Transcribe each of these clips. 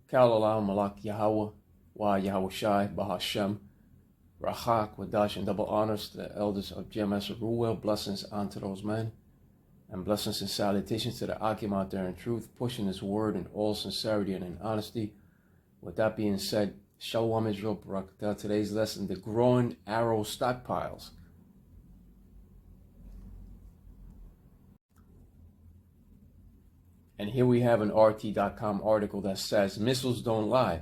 Kal Olam Malak Yahweh, Wa Yahweh Shai, Bahashem, Rachak, Wadash, and double honors to the elders of GMS Ruel. Blessings unto those men, and blessings and salutations to the Akim out there in truth, pushing his word in all sincerity and in honesty. With that being said, Shalom Israel, Barakatah. Today's lesson, the growing arrow stockpiles. And here we have an RT.com article that says, missiles don't lie.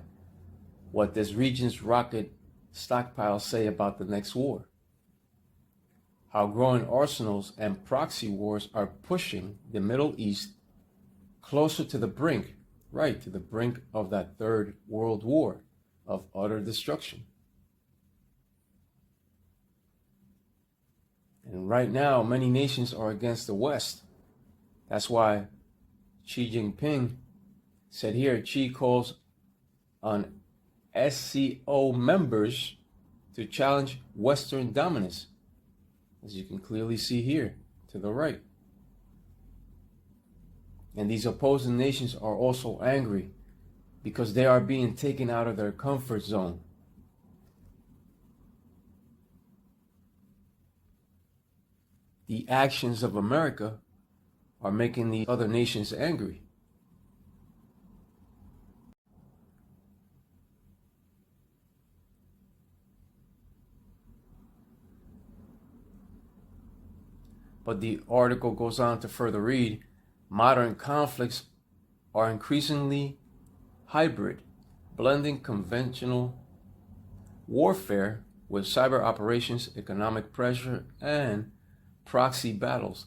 What this region's rocket stockpiles say about the next war. How growing arsenals and proxy wars are pushing the Middle East closer to the brink, right, to the brink of that third world war of utter destruction. And right now, many nations are against the West. That's why Xi Jinping said here, Xi calls on SCO members to challenge Western dominance, as you can clearly see here to the right. And these opposing nations are also angry because they are being taken out of their comfort zone. The actions of America are making the other nations angry. But the article goes on to further read, modern conflicts are increasingly hybrid, blending conventional warfare with cyber operations, economic pressure, and proxy battles.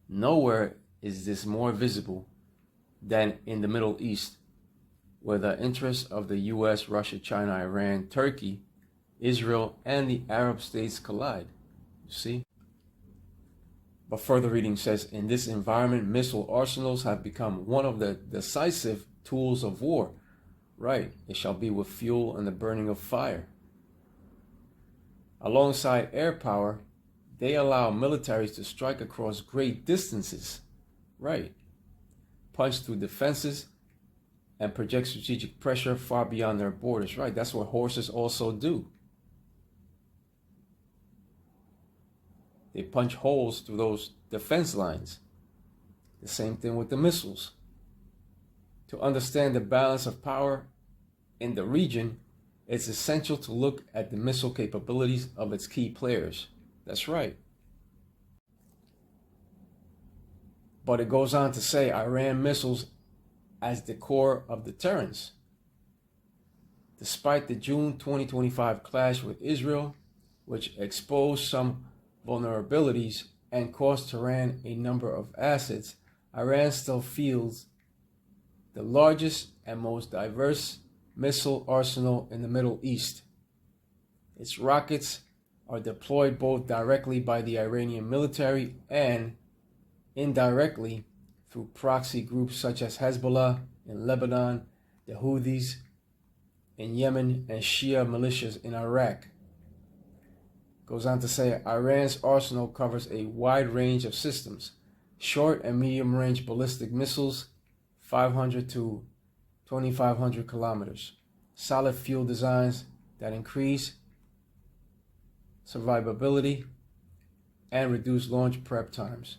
Nowhere is this more visible than in the Middle East, where the interests of the US, Russia, China, Iran, Turkey, Israel, and the Arab states collide. You see? But further reading says, in this environment, missile arsenals have become one of the decisive tools of war. Right, it shall be with fuel and the burning of fire. Alongside air power, they allow militaries to strike across great distances. Right, punch through defenses and project strategic pressure far beyond their borders. Right, that's what horses also do. They punch holes through those defense lines. The same thing with the missiles. To understand the balance of power in the region, it's essential to look at the missile capabilities of its key players. That's right. But it goes on to say Iran missiles as the core of deterrence. Despite the June 2025 clash with Israel, which exposed some vulnerabilities and cost Tehran a number of assets, Iran still fields the largest and most diverse missile arsenal in the Middle East. Its rockets are deployed both directly by the Iranian military and indirectly through proxy groups such as Hezbollah in Lebanon, the Houthis in Yemen, and Shia militias in Iraq. Goes on to say Iran's arsenal covers a wide range of systems, short and medium range ballistic missiles, 500 to 2,500 kilometers, solid fuel designs that increase survivability and reduce launch prep times.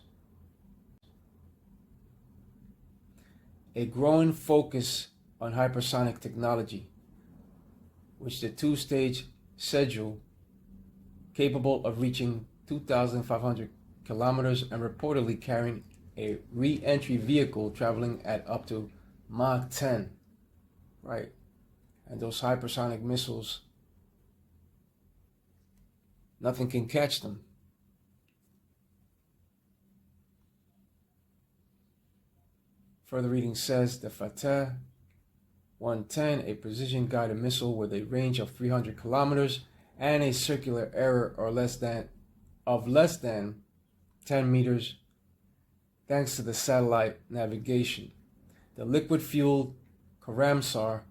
A growing focus on hypersonic technology, which the two-stage schedule capable of reaching 2,500 kilometers and reportedly carrying a re-entry vehicle traveling at up to Mach 10. Right. And those hypersonic missiles, nothing can catch them. Further reading says the Fateh 110, a precision-guided missile with a range of 300 kilometers and a circular error or less than 10 meters, thanks to the satellite navigation. The liquid-fueled Karamsar,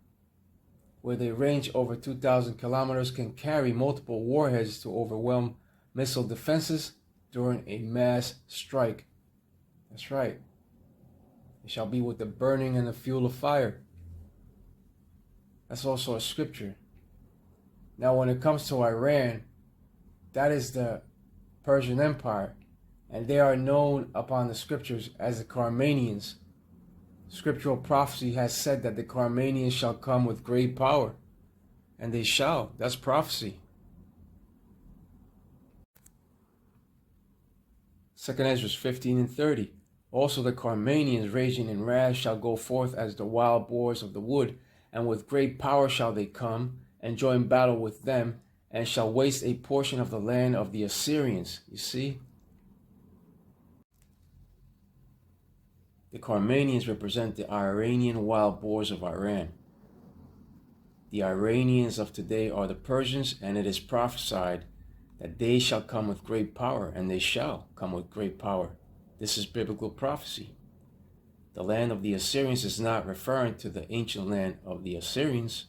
with a range over 2,000 kilometers, can carry multiple warheads to overwhelm missile defenses during a mass strike. That's right. It shall be with the burning and the fuel of fire. That's also a scripture. Now, when it comes to Iran, that is the Persian Empire, and they are known upon the scriptures as the Carmanians. Scriptural prophecy has said that the Carmanians shall come with great power, and they shall. That's prophecy. 2nd Esdras 15 and 30. Also the Carmanians raging in wrath shall go forth as the wild boars of the wood, and with great power shall they come, and join battle with them, and shall waste a portion of the land of the Assyrians. You see? The Carmanians represent the Iranian wild boars of Iran. The Iranians of today are the Persians, and it is prophesied that they shall come with great power, and they shall come with great power. This is biblical prophecy. The land of the Assyrians is not referring to the ancient land of the Assyrians,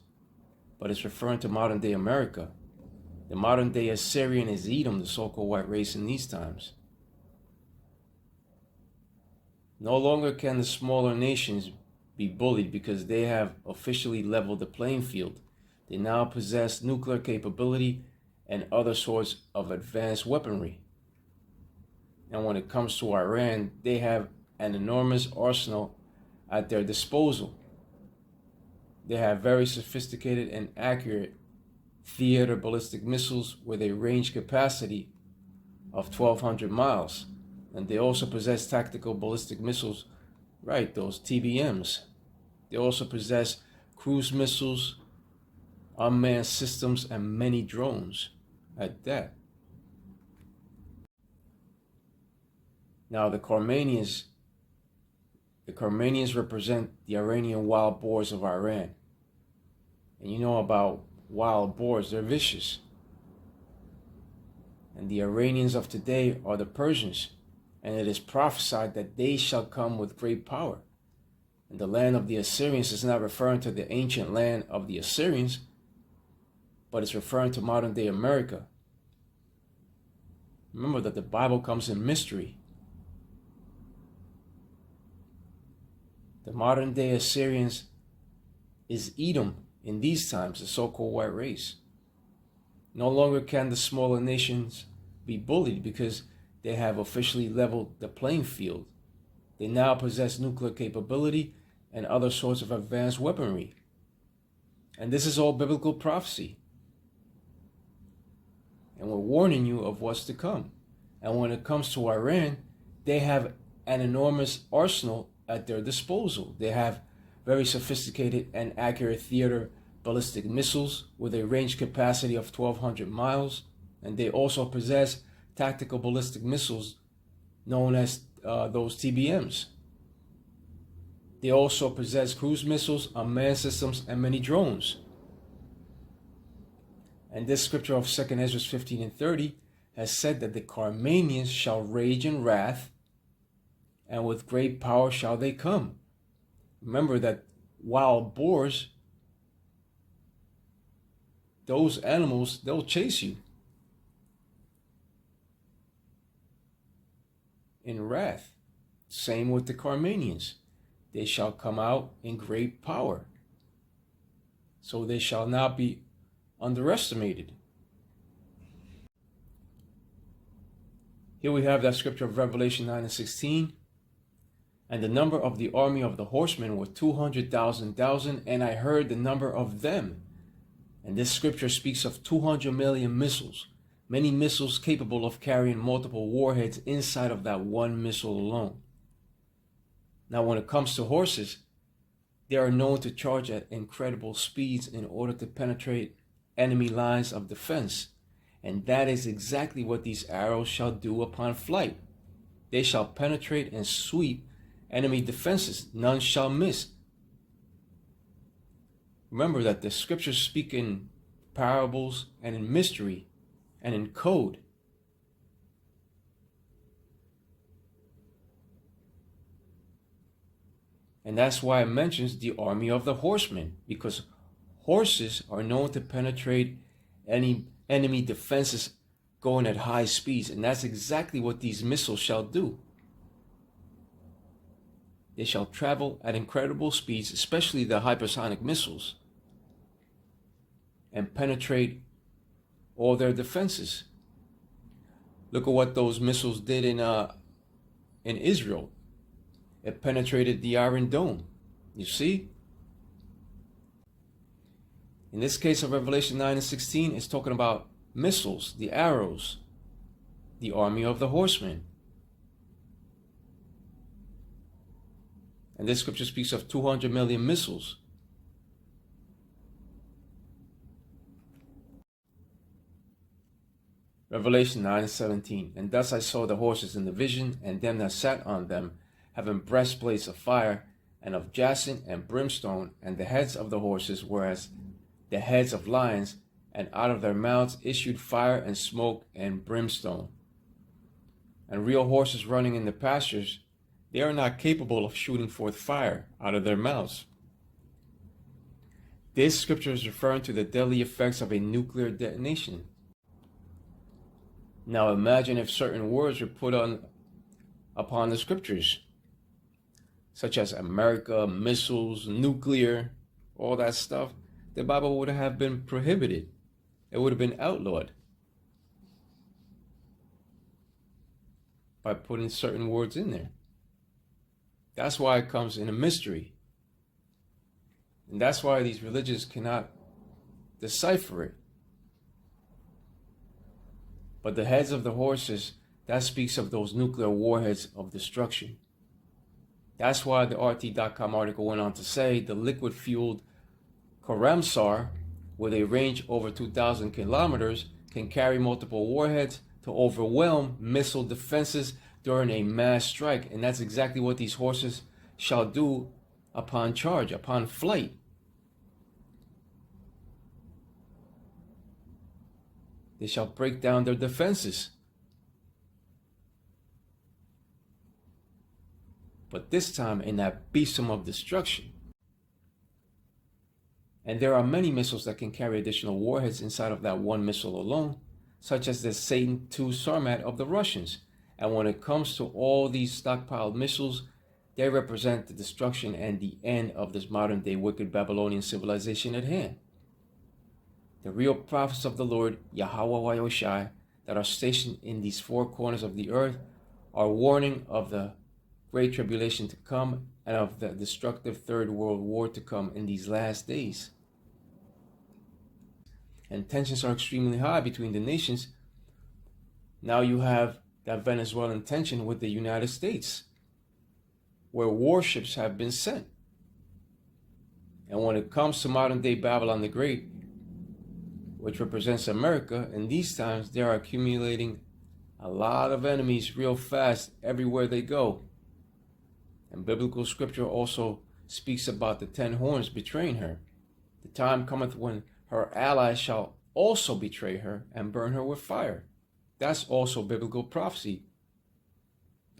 but it's referring to modern day America. The modern day Assyrian is Edom, the so-called white race in these times. No longer can the smaller nations be bullied because they have officially leveled the playing field. They now possess nuclear capability and other sorts of advanced weaponry. And when it comes to Iran, they have an enormous arsenal at their disposal. They have very sophisticated and accurate theater ballistic missiles with a range capacity of 1,200 miles. And they also possess tactical ballistic missiles, right, those TBMs. They also possess cruise missiles, unmanned systems, and many drones at that. Now the Carmanians represent the Iranian wild boars of Iran. And you know about wild boars, they're vicious. And the Iranians of today are the Persians. And it is prophesied that they shall come with great power. And the land of the Assyrians is not referring to the ancient land of the Assyrians, but it's referring to modern day America. Remember that the Bible comes in mystery. The modern day Assyrians is Edom in these times, the so-called white race. No longer can the smaller nations be bullied because they have officially leveled the playing field. They now possess nuclear capability and other sorts of advanced weaponry. And this is all biblical prophecy. And we're warning you of what's to come. And when it comes to Iran, they have an enormous arsenal at their disposal. They have very sophisticated and accurate theater ballistic missiles with a range capacity of 1,200 miles. And they also possess tactical ballistic missiles known as those TBMs. They also possess cruise missiles, unmanned systems, and many drones. And this scripture of 2nd Esdras 15 and 30 has said that the Carmanians shall rage in wrath, and with great power shall they come. Remember that wild boars, those animals, they'll chase you in wrath. Same with the Carmanians. They shall come out in great power. So they shall not be underestimated. Here we have that scripture of Revelation 9 and 16. And the number of the army of the horsemen were 200,000, and I heard the number of them. And this scripture speaks of 200 million missiles. Many missiles capable of carrying multiple warheads inside of that one missile alone. Now, when it comes to horses, they are known to charge at incredible speeds in order to penetrate enemy lines of defense. And that is exactly what these arrows shall do upon flight. They shall penetrate and sweep enemy defenses. None shall miss. Remember that the scriptures speak in parables and in mystery and in code. And that's why it mentions the army of the horsemen, because horses are known to penetrate any enemy defenses going at high speeds. And that's exactly what these missiles shall do. They shall travel at incredible speeds, especially the hypersonic missiles. and penetrate all their defenses. Look at what those missiles did in Israel. It penetrated the Iron Dome. You see? In this case of Revelation 9 and 16, it's talking about missiles, the arrows, the army of the horsemen. And this scripture speaks of 200 million missiles. Revelation 9 and 17. And thus I saw the horses in the vision, and them that sat on them, having breastplates of fire, and of jacinth and brimstone, and the heads of the horses were as the heads of lions, and out of their mouths issued fire and smoke and brimstone. And real horses running in the pastures, they are not capable of shooting forth fire out of their mouths. This scripture is referring to the deadly effects of a nuclear detonation. Now imagine if certain words were put upon the scriptures, such as America, missiles, nuclear, all that stuff. The Bible would have been prohibited. It would have been outlawed by putting certain words in there. That's why it comes in a mystery. And that's why these religions cannot decipher it. But the heads of the horses, that speaks of those nuclear warheads of destruction. That's why the RT.com article went on to say the liquid-fueled Karamsar, with a range over 2,000 kilometers, can carry multiple warheads to overwhelm missile defenses during a mass strike. And that's exactly what these horses shall do upon charge, upon flight. They shall break down their defenses. But this time in that besom of destruction. And there are many missiles that can carry additional warheads inside of that one missile alone, such as the Satan II Sarmat of the Russians. And when it comes to all these stockpiled missiles, they represent the destruction and the end of this modern day wicked Babylonian civilization at hand. The real prophets of the Lord, Yahweh Wayoshai, that are stationed in these four corners of the earth are warning of the great tribulation to come and of the destructive third world war to come in these last days. And tensions are extremely high between the nations. Now you have that Venezuelan tension with the United States, where warships have been sent. And when it comes to modern day Babylon the Great, which represents America, in these times they are accumulating a lot of enemies real fast everywhere they go. And biblical scripture also speaks about the 10 horns betraying her. The time cometh when her allies shall also betray her and burn her with fire. That's also biblical prophecy.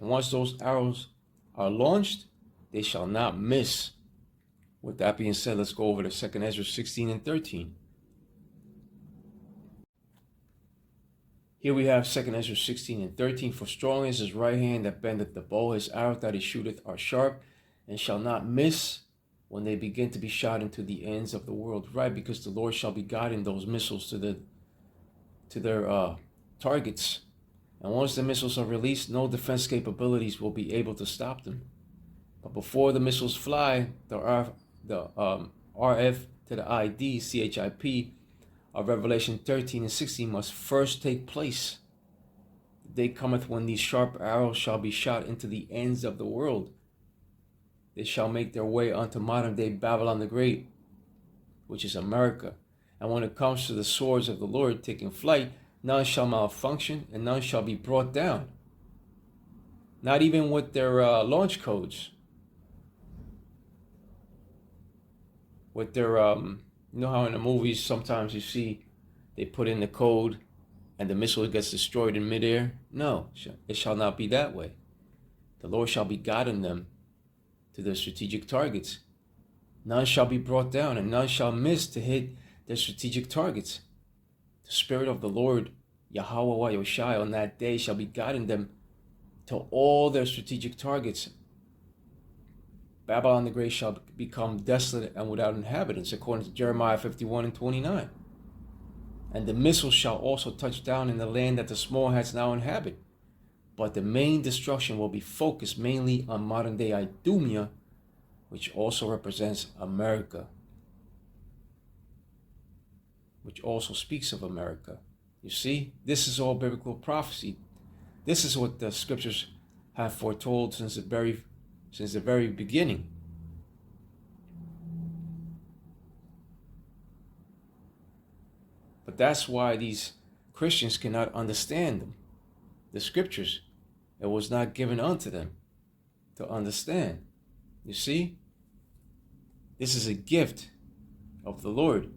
And once those arrows are launched, they shall not miss. With that being said, let's go over to 2 Esdras 16 and 13. Here we have 2 Esdras 16 and 13. For strong is his right hand that bendeth the bow, his arrows that he shooteth are sharp, and shall not miss when they begin to be shot into the ends of the world. Right, because the Lord shall be guiding those missiles to their targets. And once the missiles are released, no defense capabilities will be able to stop them. But before the missiles fly, the RF to the ID, CHIP, of Revelation 13 and 16 must first take place. The day cometh when these sharp arrows shall be shot into the ends of the world. They shall make their way unto modern day Babylon the Great, which is America. And when it comes to the swords of the Lord taking flight, none shall malfunction and none shall be brought down. Not even with their launch codes. With their you know how in the movies sometimes you see they put in the code and the missile gets destroyed in midair? No, it shall not be that way. The Lord shall be guiding them to their strategic targets. None shall be brought down and none shall miss to hit their strategic targets. The Spirit of the Lord, Yahweh Wayoshai, on that day shall be guiding them to all their strategic targets. Babylon the Great shall become desolate and without inhabitants, according to Jeremiah 51 and 29. And the missiles shall also touch down in the land that the small hats now inhabit. But the main destruction will be focused mainly on modern day Idumea, which also represents America, which also speaks of America. You see, this is all biblical prophecy. This is what the scriptures have foretold since the very beginning. But that's why these Christians cannot understand them. The scriptures, it was not given unto them to understand. You see, this is a gift of the Lord.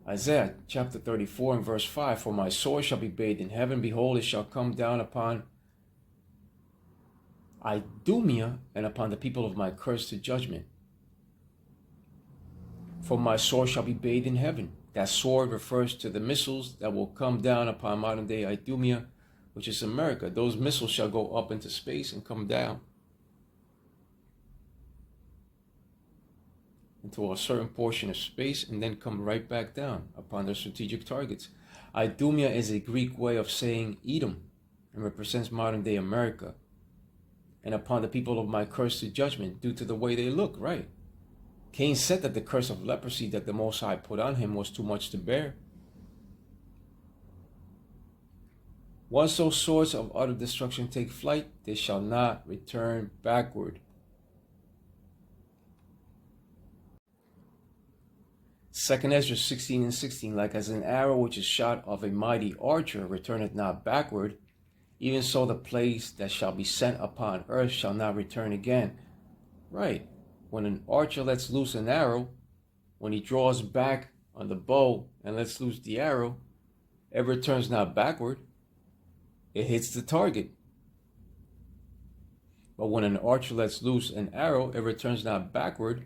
Isaiah chapter 34 and verse 5, for my sword shall be bathed in heaven, behold, it shall come down upon Idumea and upon the people of my curse to judgment. For my sword shall be bathed in heaven. That sword refers to the missiles that will come down upon modern day Idumea, which is America. Those missiles shall go up into space and come down into a certain portion of space and then come right back down upon their strategic targets. Idumea is a Greek way of saying Edom and represents modern day America. And upon the people of my curse to judgment, due to the way they look, right? Cain said that the curse of leprosy that the Most High put on him was too much to bear. Once those swords of utter destruction take flight, they shall not return backward. 2 Esdras 16 and 16, like as an arrow which is shot of a mighty archer returneth not backward, even so the plagues that shall be sent upon earth shall not return again. Right. When an archer lets loose an arrow, when he draws back on the bow and lets loose the arrow, it returns not backward. It hits the target. But when an archer lets loose an arrow, it returns not backward.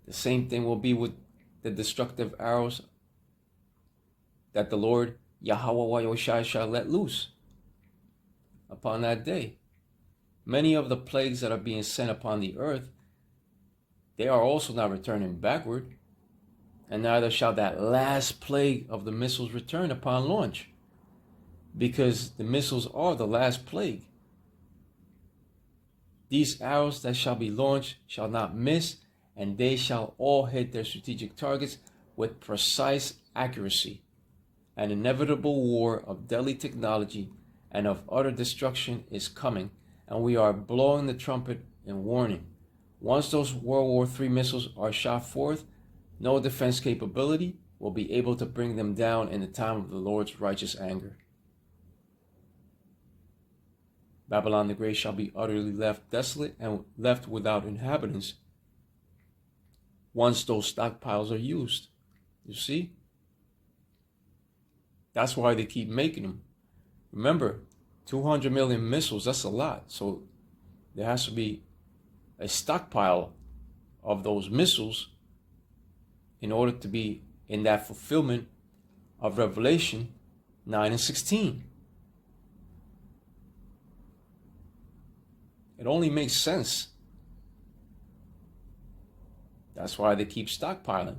The same thing will be with the destructive arrows that the Lord Yahweh Yahushua shall let loose upon that day. Many of the plagues that are being sent upon the earth, they are also not returning backward, and neither shall that last plague of the missiles return upon launch, because the missiles are the last plague. These arrows that shall be launched shall not miss, and they shall all hit their strategic targets with precise accuracy. An inevitable war of deadly technology and of utter destruction is coming, and we are blowing the trumpet in warning. Once those World War III missiles are shot forth, no defense capability will be able to bring them down in the time of the Lord's righteous anger. Babylon the Great shall be utterly left desolate and left without inhabitants once those stockpiles are used. You see? That's why they keep making them. Remember, 200 million missiles, that's a lot. So there has to be a stockpile of those missiles in order to be in that fulfillment of Revelation 9 and 16. It only makes sense. That's why they keep stockpiling.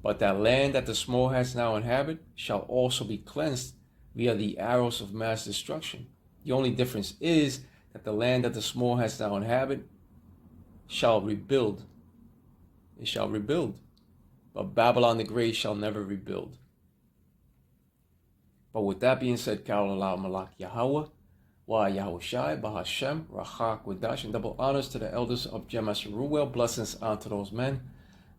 But that land that the small hats now inhabit shall also be cleansed via the arrows of mass destruction. The only difference is that the land that the small hats now inhabit shall rebuild. It shall rebuild. But Babylon the Great shall never rebuild. But with that being said, Ka'alah Malak Yahweh, Wa Yahushai, Bahashem, Rachak, Wadash, and double honors to the elders of Jemas Ruel, blessings unto those men,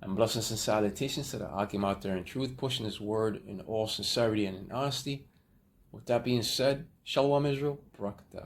and blessings and salutations to the Akim out there in truth, pushing his word in all sincerity and in honesty. With that being said, Shalom Israel, Barakatah.